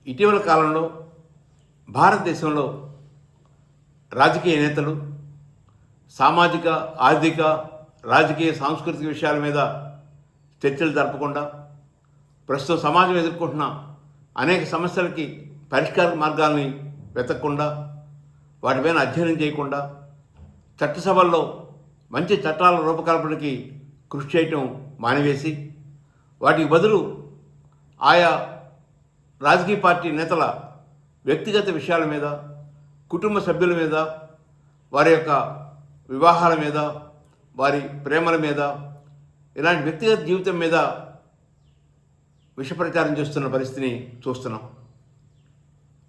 ఇటీవల కాలంలో భారతదేశంలో రాజకీయ నేతలు సామాజిక, ఆర్థిక, రాజకీయ, సాంస్కృతిక విషయాల మీద చర్చలు జరపకుండా ప్రస్తుతం సమాజం ఎదుర్కొంటున్న అనేక సమస్యలకి పరిష్కార మార్గాల్ని వెతకకుండా వాటిపైన అధ్యయనం చేయకుండా చట్టసభల్లో మంచి చట్టాల రూపకల్పనకి కృషి చేయటం మానివేసి వాటికి బదులు ఆయా రాజకీయ పార్టీ నేతల వ్యక్తిగత విషయాల మీద, కుటుంబ సభ్యుల మీద, వారి యొక్క వివాహాల మీద, వారి ప్రేమల మీద, ఇలాంటి వ్యక్తిగత జీవితం మీద విషప్రచారం చేస్తున్న పరిస్థితిని చూస్తున్నాం.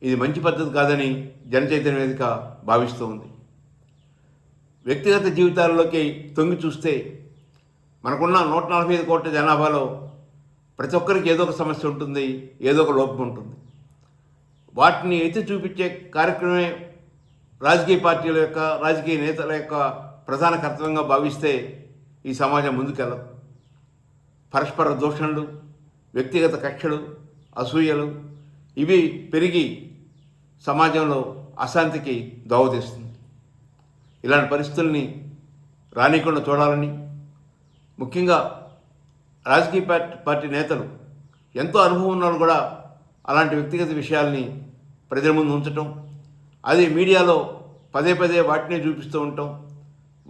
ఇది మంచి పద్ధతి కాదని జనచైతన్య వేదిక భావిస్తూ ఉంది. వ్యక్తిగత జీవితాల్లోకి తొంగి చూస్తే మనకున్న 145 కోట్ల జనాభాలో ప్రతి ఒక్కరికి ఏదో ఒక సమస్య ఉంటుంది, ఏదో ఒక లోపం ఉంటుంది. వాటిని ఎత్తి చూపించే కార్యక్రమమే రాజకీయ పార్టీల యొక్క, రాజకీయ నేతల యొక్క ప్రధాన కర్తవ్యంగా భావిస్తే ఈ సమాజం ముందుకెళ్ళదు. పరస్పర దూషణలు, వ్యక్తిగత కక్షలు, అసూయలు ఇవి పెరిగి సమాజంలో అశాంతికి దోవతీస్తుంది. ఇలాంటి పరిస్థితుల్ని రానికుండా చూడాలని, ముఖ్యంగా రాజకీయ పార్టీ నేతలు ఎంతో అనుభవం ఉన్న కూడా అలాంటి వ్యక్తిగత విషయాల్ని ప్రజల ముందు ఉంచటం, అది మీడియాలో పదే పదే వాటినే చూపిస్తూ ఉండటం,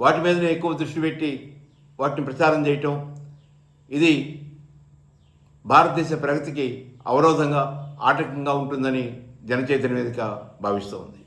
వాటి మీదనే ఎక్కువ దృష్టి పెట్టి వాటిని ప్రచారం చేయటం, ఇది భారతదేశ ప్రగతికి అవరోధంగా, ఆటంకంగా ఉంటుందని జనచైతన్య వేదిక భావిస్తూ ఉంది.